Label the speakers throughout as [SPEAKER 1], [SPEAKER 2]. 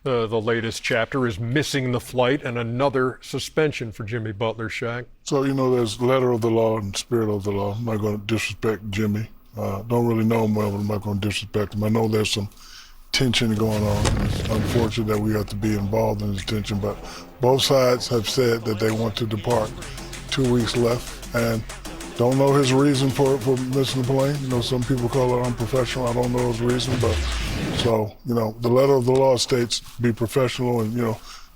[SPEAKER 1] the latest chapter is missing the flight and another suspension for Jimmy Butler, Shaq.
[SPEAKER 2] So, there's letter of the law and spirit of the law. I'm not going to disrespect Jimmy. Don't really know him well, but I'm not going to disrespect him. I know there's some tension going on. It's unfortunate that we have to be involved in this tension, but both sides have said that they want to depart. 2 weeks left, and don't know his reason for missing the plane. Some people call it unprofessional. I don't know his reason, but so, the letter of the law states be professional and,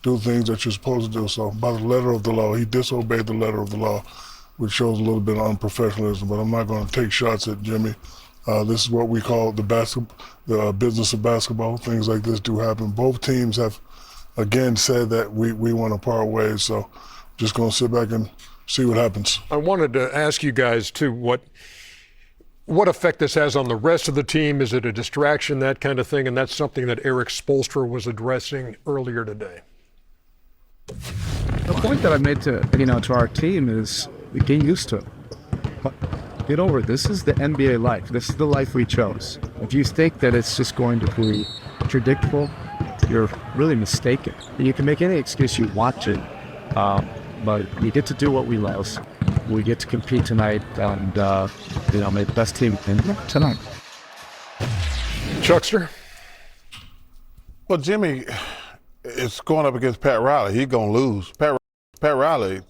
[SPEAKER 2] do things that you're supposed to do. So by the letter of the law, he disobeyed the letter of the law, which shows a little bit of unprofessionalism, but I'm not going to take shots at Jimmy. This is what we call the business of basketball. Things like this do happen. Both teams have, again, said that we want to part ways, so just going to sit back and see what happens.
[SPEAKER 1] I wanted to ask you guys, too, what effect this has on the rest of the team. Is it a distraction, that kind of thing? And that's something that Eric Spoelstra was addressing earlier today.
[SPEAKER 3] The point that I made to our team is get used to it. Get over it. This is the NBA life. This is the life we chose. If you think that it's just going to be predictable, you're really mistaken. You can make any excuse you want to, but we get to do what we love. We get to compete tonight and, make the best team tonight.
[SPEAKER 1] Chuckster?
[SPEAKER 4] Well, Jimmy is going up against Pat Riley. He's going to lose. Pat Riley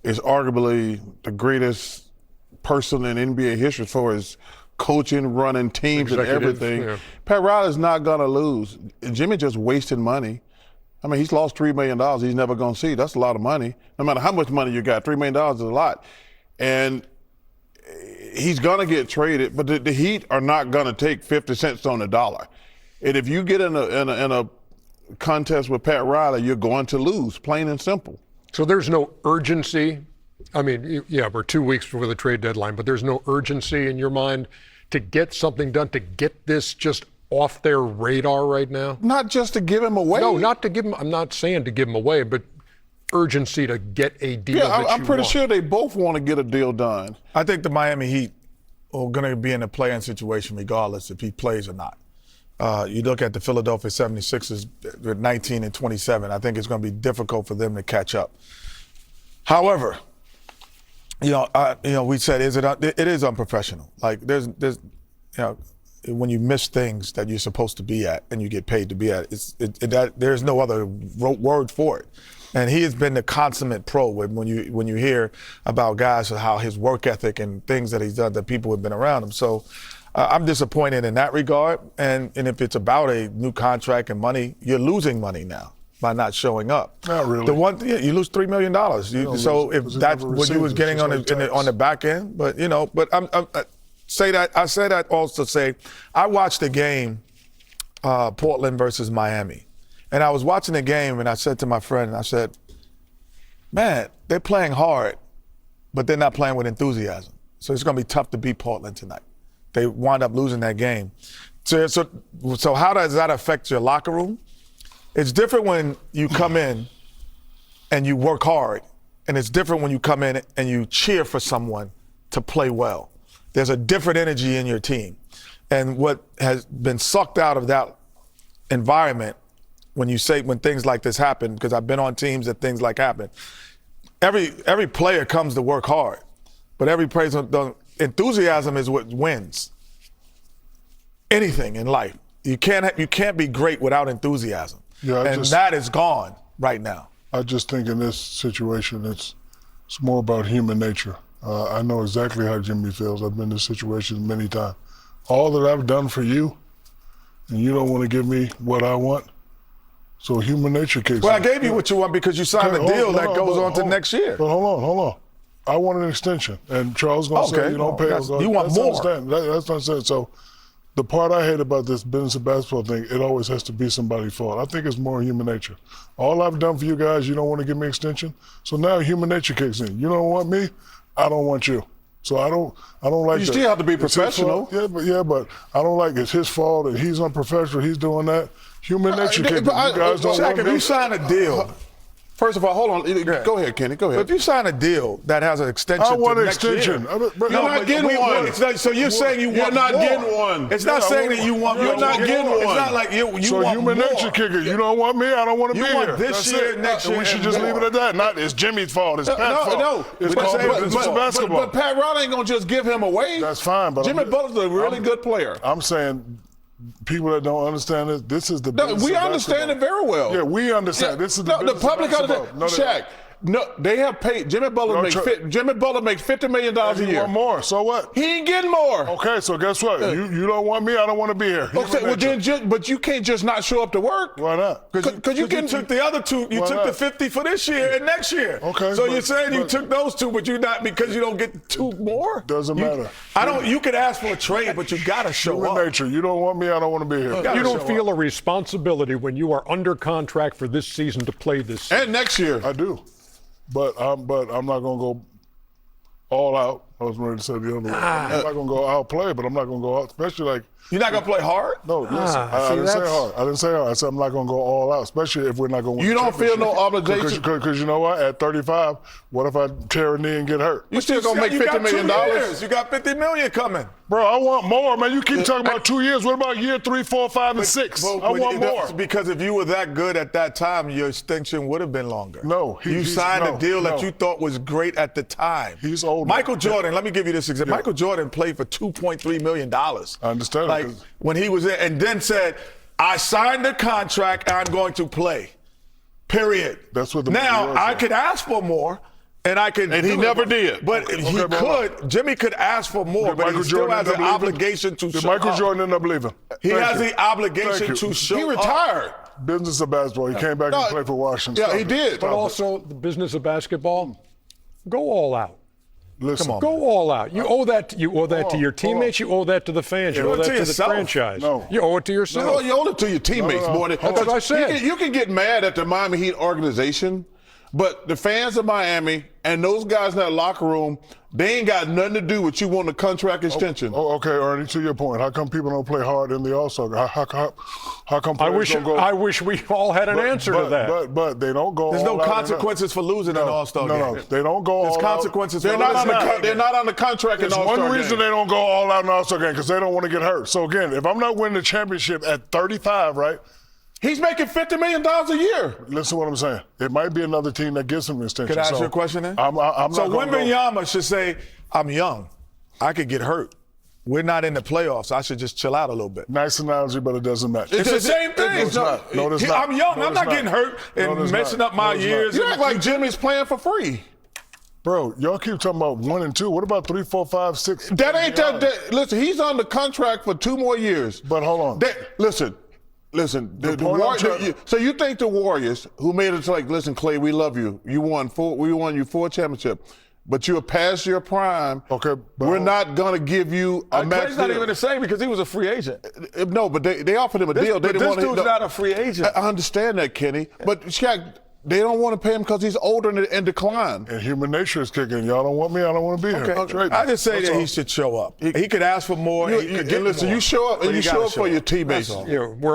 [SPEAKER 4] is arguably the greatest person in NBA history as far as coaching, running teams, and everything. Yeah. Pat Riley's not going to lose. Jimmy just wasted money. I mean, he's lost $3 million he's never going to see. That's a lot of money. No matter how much money you got, $3 million is a lot. And he's going to get traded, but the Heat are not going to take 50 cents on the dollar. And if you get in a contest with Pat Riley, you're going to lose, plain and simple.
[SPEAKER 1] So there's no urgency. I mean, yeah, we're 2 weeks before the trade deadline, but there's no urgency in your mind to get something done, to get this just off their radar right now?
[SPEAKER 4] Not just to give him away.
[SPEAKER 1] No, not to give him. I'm not saying to give him away, but urgency to get a deal. Yeah,
[SPEAKER 4] I'm pretty sure they both want to get a deal done.
[SPEAKER 5] I think the Miami Heat are going to be in a play-in situation regardless if he plays or not. You look at the Philadelphia 76ers with 19 and 27. I think it's going to be difficult for them to catch up. However, we said it is unprofessional. Like there's when you miss things that you're supposed to be at and you get paid to be at, there's no other word for it. And he has been the consummate pro when you hear about guys, how his work ethic and things that he's done, that people have been around him. So I'm disappointed in that regard. And if it's about a new contract and money, you're losing money now by not showing up.
[SPEAKER 2] Not really.
[SPEAKER 5] You lose $3 million. So if that's what you was getting on the back end, but I say that also say, I watched the game, Portland versus Miami. And I was watching the game and I said to my friend, I said, man, they're playing hard, but they're not playing with enthusiasm. So it's going to be tough to beat Portland tonight. They wound up losing that game. So how does that affect your locker room? It's different when you come in and you work hard, and it's different when you come in and you cheer for someone to play well. There's a different energy in your team. And what has been sucked out of that environment when things like this happen, because I've been on teams that things like happen, every player comes to work hard, but the enthusiasm is what wins anything in life. You can't be great without enthusiasm. Yeah, that is gone right now.
[SPEAKER 2] I just think in this situation, it's more about human nature. I know exactly how Jimmy feels. I've been in this situation many times. All that I've done for you, and you don't want to give me what I want, so human nature kicks in.
[SPEAKER 5] Well, I gave you what you want because you signed a deal that goes on to next year.
[SPEAKER 2] But hold on. I want an extension, and Charles going to say you don't pay.
[SPEAKER 5] You want more.
[SPEAKER 2] That's what I'm saying. So the part I hate about this business of basketball thing, it always has to be somebody's fault. I think it's more human nature. All I've done for you guys, you don't want to give me an extension, so now human nature kicks in. You don't want me, I don't want you. So I don't like that.
[SPEAKER 4] You still have to be professional.
[SPEAKER 2] Yeah, but I don't like it's his fault and he's unprofessional, he's doing that. Human nature kicks in. You guys don't want me.
[SPEAKER 5] If you sign a deal
[SPEAKER 6] First of all, hold on. Go ahead, Kenny. Go
[SPEAKER 5] But
[SPEAKER 6] ahead.
[SPEAKER 5] if you sign a deal that has an extension
[SPEAKER 2] I want
[SPEAKER 5] to
[SPEAKER 2] an
[SPEAKER 5] next
[SPEAKER 2] extension.
[SPEAKER 5] year,
[SPEAKER 2] I mean, but
[SPEAKER 6] You're
[SPEAKER 2] no,
[SPEAKER 6] not
[SPEAKER 2] but
[SPEAKER 6] getting one.
[SPEAKER 5] it's not- so you're saying you
[SPEAKER 6] You're
[SPEAKER 5] want
[SPEAKER 6] not
[SPEAKER 5] more.
[SPEAKER 6] getting one.
[SPEAKER 5] It's not saying that you want.
[SPEAKER 6] You're not getting
[SPEAKER 5] It's
[SPEAKER 6] one.
[SPEAKER 5] not like you
[SPEAKER 2] so
[SPEAKER 5] want
[SPEAKER 2] human
[SPEAKER 5] more.
[SPEAKER 2] nature kicker. You don't want me. I don't want to
[SPEAKER 5] You
[SPEAKER 2] be
[SPEAKER 5] want
[SPEAKER 2] here.
[SPEAKER 5] this
[SPEAKER 2] That's
[SPEAKER 5] year,
[SPEAKER 2] it.
[SPEAKER 5] next
[SPEAKER 2] And
[SPEAKER 5] year,
[SPEAKER 2] we should
[SPEAKER 5] and
[SPEAKER 2] just
[SPEAKER 5] more.
[SPEAKER 2] leave it at that. Not it's Jimmy's fault. It's Pat's fault.
[SPEAKER 6] No.
[SPEAKER 2] It's
[SPEAKER 6] But-
[SPEAKER 2] called
[SPEAKER 6] but-
[SPEAKER 2] business
[SPEAKER 6] but-
[SPEAKER 2] basketball.
[SPEAKER 6] But Pat Riley ain't gonna just give him away.
[SPEAKER 2] That's fine. But
[SPEAKER 6] Jimmy Butler's a really good player.
[SPEAKER 2] I'm saying people that don't understand this. This is the
[SPEAKER 6] No,
[SPEAKER 2] business
[SPEAKER 6] we
[SPEAKER 2] of
[SPEAKER 6] understand it
[SPEAKER 2] basketball.
[SPEAKER 6] very well.
[SPEAKER 2] Yeah, we understand. This is the
[SPEAKER 6] the
[SPEAKER 2] business
[SPEAKER 6] public
[SPEAKER 2] of basketball.
[SPEAKER 6] understands.
[SPEAKER 2] No, they
[SPEAKER 6] Shaq. No, they have paid. Jimmy Butler makes $50 million a
[SPEAKER 2] You
[SPEAKER 6] year.
[SPEAKER 2] want more? So what?
[SPEAKER 6] He ain't getting more.
[SPEAKER 2] Okay, so guess what? You don't want me. I don't want to be here.
[SPEAKER 6] Okay,
[SPEAKER 2] Human
[SPEAKER 6] well
[SPEAKER 2] nature.
[SPEAKER 6] then, but you can't just not show up to work.
[SPEAKER 2] Why not?
[SPEAKER 6] Because you can
[SPEAKER 5] took the other two. You
[SPEAKER 2] Why
[SPEAKER 5] took
[SPEAKER 2] not?
[SPEAKER 5] the 50 for this year and next year.
[SPEAKER 2] Okay,
[SPEAKER 5] So
[SPEAKER 2] but-
[SPEAKER 5] you're saying you
[SPEAKER 2] but-
[SPEAKER 5] took those two, but you not because you don't get two more.
[SPEAKER 2] Doesn't matter.
[SPEAKER 5] I don't. You could ask for a trade, but you gotta show
[SPEAKER 2] Human
[SPEAKER 5] up.
[SPEAKER 2] nature. You don't want me. I don't want to be here.
[SPEAKER 5] gotta
[SPEAKER 1] You don't
[SPEAKER 5] show
[SPEAKER 1] feel a responsibility when you are under contract for this season to play this season.
[SPEAKER 6] And next year.
[SPEAKER 2] I do, but I'm not gonna go all out. I was ready to say the other way. I'm not gonna go outplay, but I'm not gonna go out, especially like.
[SPEAKER 5] You're not gonna play hard.
[SPEAKER 2] No, listen. I
[SPEAKER 1] see,
[SPEAKER 2] didn't say
[SPEAKER 1] that's-
[SPEAKER 2] hard. I didn't say hard. I said I'm not gonna go all out, especially if we're not gonna win.
[SPEAKER 6] You
[SPEAKER 2] the
[SPEAKER 6] don't feel no
[SPEAKER 2] championship.
[SPEAKER 6] obligation?
[SPEAKER 2] Because you know what? At 35, what if I tear a knee and get hurt?
[SPEAKER 6] You still gonna make
[SPEAKER 5] You got
[SPEAKER 6] $50 million?
[SPEAKER 5] 2 years. You got $50 million coming.
[SPEAKER 2] Bro, I want more, man. You keep talking about 2 years. What about year 3, 4, 5, and 6? I want more.
[SPEAKER 5] Because if you were that good at that time, your extension would have been longer.
[SPEAKER 2] No,
[SPEAKER 5] you signed a deal that
[SPEAKER 2] no.
[SPEAKER 5] you thought was great at the time.
[SPEAKER 2] He's old.
[SPEAKER 5] Michael Jordan, let me give you this example.
[SPEAKER 2] Yeah.
[SPEAKER 5] Michael Jordan played for $2.3 million.
[SPEAKER 2] I understand.
[SPEAKER 5] Like when he was there, and then said, I signed the contract, I'm going to play. Period.
[SPEAKER 2] That's what the
[SPEAKER 5] Now,
[SPEAKER 2] money was,
[SPEAKER 5] I
[SPEAKER 2] though.
[SPEAKER 5] could ask for more. And I could,
[SPEAKER 6] And he
[SPEAKER 5] do
[SPEAKER 6] never
[SPEAKER 5] it,
[SPEAKER 6] did.
[SPEAKER 5] But
[SPEAKER 2] Okay,
[SPEAKER 5] he
[SPEAKER 2] but
[SPEAKER 5] could. Jimmy could ask for more,
[SPEAKER 2] Did
[SPEAKER 5] but
[SPEAKER 2] Michael
[SPEAKER 5] he still
[SPEAKER 2] Jordan
[SPEAKER 5] has
[SPEAKER 2] end
[SPEAKER 5] an
[SPEAKER 2] up leaving?
[SPEAKER 5] obligation to
[SPEAKER 2] Did
[SPEAKER 5] show
[SPEAKER 2] Michael
[SPEAKER 5] up.
[SPEAKER 2] Jordan end up leaving?
[SPEAKER 5] He
[SPEAKER 2] Thank
[SPEAKER 5] has
[SPEAKER 2] you.
[SPEAKER 5] the obligation
[SPEAKER 2] Thank
[SPEAKER 5] to
[SPEAKER 2] you.
[SPEAKER 5] show
[SPEAKER 6] He
[SPEAKER 5] up.
[SPEAKER 6] retired.
[SPEAKER 2] Business of basketball. He came back
[SPEAKER 6] No,
[SPEAKER 2] and played for Washington.
[SPEAKER 6] Yeah,
[SPEAKER 2] Stop
[SPEAKER 6] he
[SPEAKER 2] it.
[SPEAKER 6] did.
[SPEAKER 1] But also the business of basketball, go all out.
[SPEAKER 2] Listen,
[SPEAKER 5] Come on.
[SPEAKER 1] Go all out. You owe that. You owe that to your teammates. You owe that to the fans. You
[SPEAKER 5] You
[SPEAKER 1] owe
[SPEAKER 5] owe it
[SPEAKER 1] that
[SPEAKER 5] to
[SPEAKER 1] to the
[SPEAKER 5] yourself.
[SPEAKER 1] franchise.
[SPEAKER 2] No.
[SPEAKER 1] You owe it to yourself.
[SPEAKER 6] No, you owe it to your teammates,
[SPEAKER 2] No, no,
[SPEAKER 6] boy.
[SPEAKER 2] no.
[SPEAKER 1] That's what I said.
[SPEAKER 6] You can get mad at the Miami Heat organization, but the fans of Miami and those guys in that locker room, they ain't got nothing to do with you wanting a contract extension.
[SPEAKER 2] Oh, okay, Ernie. To your point, how come people don't play hard in the All-Star? How come
[SPEAKER 1] I
[SPEAKER 2] players
[SPEAKER 1] wish.
[SPEAKER 2] don't go?
[SPEAKER 1] I wish we all had an answer to that.
[SPEAKER 2] But they don't go.
[SPEAKER 5] There's no
[SPEAKER 2] all out in that.
[SPEAKER 5] consequences for losing an All-Star game.
[SPEAKER 2] No, they don't go.
[SPEAKER 5] There's
[SPEAKER 2] all out.
[SPEAKER 5] consequences
[SPEAKER 6] They're
[SPEAKER 5] for
[SPEAKER 6] not on
[SPEAKER 5] losing.
[SPEAKER 6] the they're not on the contract in
[SPEAKER 2] There's
[SPEAKER 6] All-Star
[SPEAKER 2] one reason
[SPEAKER 6] game.
[SPEAKER 2] they don't go all out in the All-Star game because they don't want to get hurt. So again, if I'm not winning the championship at 35, right?
[SPEAKER 6] He's making $50 million a year.
[SPEAKER 2] Listen to what I'm saying. It might be another team that gives him an extension.
[SPEAKER 5] Could I ask
[SPEAKER 2] So
[SPEAKER 5] you a question then?
[SPEAKER 2] I'm
[SPEAKER 5] So
[SPEAKER 2] not gonna go.
[SPEAKER 5] Wembanyama should say, I'm young. I could get hurt. We're not in the playoffs. I should just chill out a little bit.
[SPEAKER 2] Nice analogy, but it doesn't match.
[SPEAKER 5] It's the same thing.
[SPEAKER 2] No, it's not. No, it's not.
[SPEAKER 5] I'm young.
[SPEAKER 2] No,
[SPEAKER 5] I'm
[SPEAKER 2] it's
[SPEAKER 5] not getting hurt
[SPEAKER 2] No,
[SPEAKER 5] and
[SPEAKER 2] it's
[SPEAKER 5] messing
[SPEAKER 2] not.
[SPEAKER 5] up my
[SPEAKER 2] No, it's
[SPEAKER 5] years.
[SPEAKER 6] You
[SPEAKER 2] not.
[SPEAKER 6] act like Jimmy's playing for free.
[SPEAKER 2] Bro, y'all keep talking about 1 and 2. What about 3, 4, 5, 6?
[SPEAKER 6] That ain't that. Listen, he's on the contract for 2 more years.
[SPEAKER 2] But hold on.
[SPEAKER 6] Listen. The
[SPEAKER 2] point I'm trying-
[SPEAKER 6] so you think the Warriors, who made it like, listen, Clay, we love you. We won you 4 championships, but you're past your prime.
[SPEAKER 2] Okay, but
[SPEAKER 6] we're
[SPEAKER 2] hold-
[SPEAKER 6] not gonna give you a max
[SPEAKER 5] Clay's not
[SPEAKER 6] deal.
[SPEAKER 5] even the same because he was a free agent.
[SPEAKER 6] No, but they offered him a deal. They
[SPEAKER 5] But
[SPEAKER 6] didn't
[SPEAKER 5] this
[SPEAKER 6] want to.
[SPEAKER 5] dude's not a free agent.
[SPEAKER 6] I understand that, Kenny, but Shaq, they don't want to pay him because he's older and declined.
[SPEAKER 2] And human nature is kicking. Y'all don't want me. I don't want to be here. Trade me.
[SPEAKER 5] I just say
[SPEAKER 2] That's
[SPEAKER 5] that
[SPEAKER 2] all.
[SPEAKER 5] he should show up. He could ask for more.
[SPEAKER 6] You,
[SPEAKER 5] and he could
[SPEAKER 6] you-
[SPEAKER 5] get
[SPEAKER 6] listen,
[SPEAKER 5] more,
[SPEAKER 6] you show up
[SPEAKER 5] but
[SPEAKER 6] and
[SPEAKER 5] he
[SPEAKER 6] you show
[SPEAKER 5] gotta
[SPEAKER 6] up for your
[SPEAKER 5] up.
[SPEAKER 6] teammates.
[SPEAKER 5] That's all.
[SPEAKER 1] You know, we're